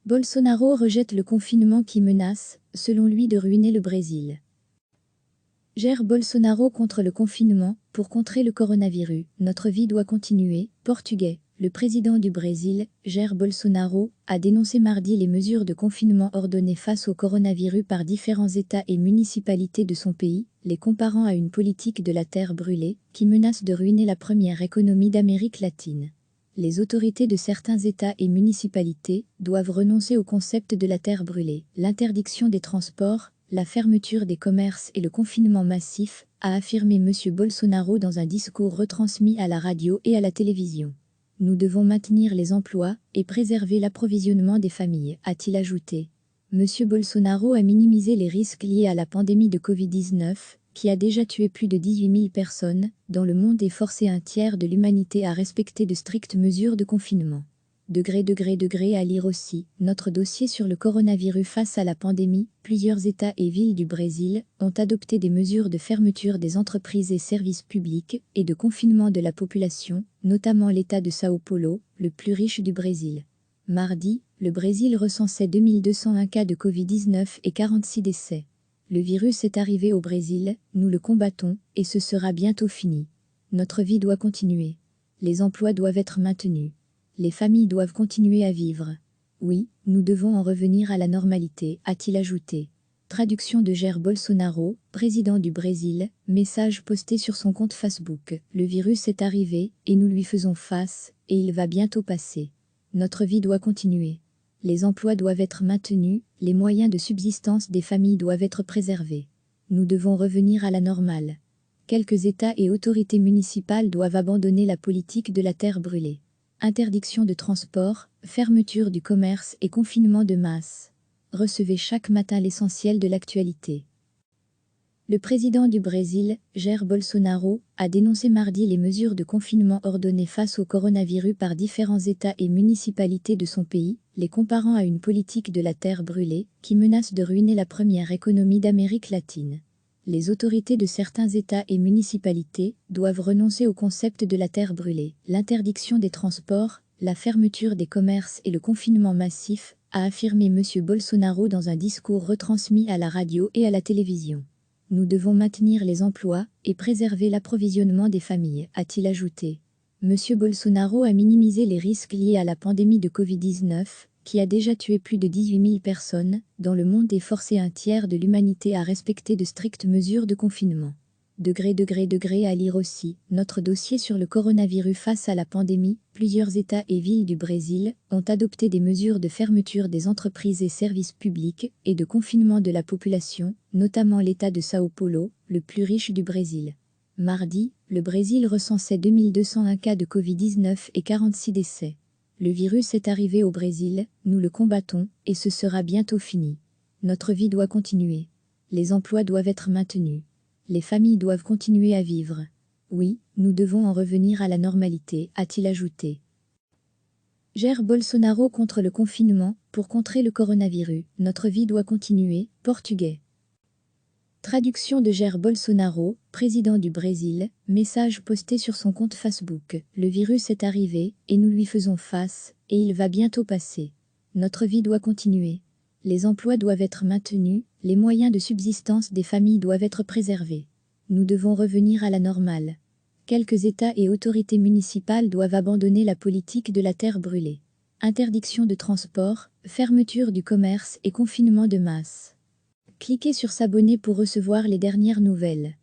Bolsonaro rejette le confinement qui menace, selon lui, de ruiner le Brésil. Jair Bolsonaro contre le confinement, pour contrer le coronavirus, notre vie doit continuer. Portugais. Le président du Brésil, Jair Bolsonaro, a dénoncé mardi les mesures de confinement ordonnées face au coronavirus par différents États et municipalités de son pays, les comparant à une politique de la terre brûlée, qui menace de ruiner la première économie d'Amérique latine. Les autorités de certains États et municipalités doivent renoncer au concept de la terre brûlée, l'interdiction des transports, la fermeture des commerces et le confinement massif, a affirmé M. Bolsonaro dans un discours retransmis à la radio et à la télévision. Nous devons maintenir les emplois et préserver l'approvisionnement des familles, a-t-il ajouté. M. Bolsonaro a minimisé les risques liés à la pandémie de Covid-19, qui a déjà tué plus de 18 000 personnes, dans le monde et forcé un tiers de l'humanité à respecter de strictes mesures de confinement. À lire aussi, notre dossier sur le coronavirus face à la pandémie, plusieurs États et villes du Brésil ont adopté des mesures de fermeture des entreprises et services publics et de confinement de la population, notamment l'État de São Paulo, le plus riche du Brésil. Mardi, le Brésil recensait 2201 cas de Covid-19 et 46 décès. Le virus est arrivé au Brésil, nous le combattons, et ce sera bientôt fini. Notre vie doit continuer. Les emplois doivent être maintenus. Les familles doivent continuer à vivre. Oui, nous devons en revenir à la normalité, a-t-il ajouté. Traduction de Jair Bolsonaro, président du Brésil, message posté sur son compte Facebook. Le virus est arrivé, et nous lui faisons face, et il va bientôt passer. Notre vie doit continuer. Les emplois doivent être maintenus, les moyens de subsistance des familles doivent être préservés. Nous devons revenir à la normale. Quelques États et autorités municipales doivent abandonner la politique de la terre brûlée. Interdiction de transport, fermeture du commerce et confinement de masse. Recevez chaque matin l'essentiel de l'actualité. Le président du Brésil, Jair Bolsonaro, a dénoncé mardi les mesures de confinement ordonnées face au coronavirus par différents États et municipalités de son pays, les comparant à une politique de la terre brûlée, qui menace de ruiner la première économie d'Amérique latine. Les autorités de certains États et municipalités doivent renoncer au concept de la terre brûlée, l'interdiction des transports, la fermeture des commerces et le confinement massif, a affirmé M. Bolsonaro dans un discours retransmis à la radio et à la télévision. Nous devons maintenir les emplois et préserver l'approvisionnement des familles, a-t-il ajouté. M. Bolsonaro a minimisé les risques liés à la pandémie de Covid-19, qui a déjà tué plus de 18 000 personnes, dans le monde et forcé un tiers de l'humanité à respecter de strictes mesures de confinement. À lire aussi, notre dossier sur le coronavirus face à la pandémie, plusieurs États et villes du Brésil ont adopté des mesures de fermeture des entreprises et services publics et de confinement de la population, notamment l'État de São Paulo, le plus riche du Brésil. Mardi, le Brésil recensait 2201 cas de Covid-19 et 46 décès. Le virus est arrivé au Brésil, nous le combattons, et ce sera bientôt fini. Notre vie doit continuer. Les emplois doivent être maintenus. Les familles doivent continuer à vivre. Oui, nous devons en revenir à la normalité, a-t-il ajouté. Jair Bolsonaro contre le confinement, pour contrer le coronavirus, notre vie doit continuer. Portugais. Traduction de Jair Bolsonaro, président du Brésil, message posté sur son compte Facebook. Le virus est arrivé, et nous lui faisons face, et il va bientôt passer. Notre vie doit continuer. Les emplois doivent être maintenus, les moyens de subsistance des familles doivent être préservés. Nous devons revenir à la normale. Quelques États et autorités municipales doivent abandonner la politique de la terre brûlée. Interdiction de transport, fermeture du commerce et confinement de masse. Cliquez sur s'abonner pour recevoir les dernières nouvelles.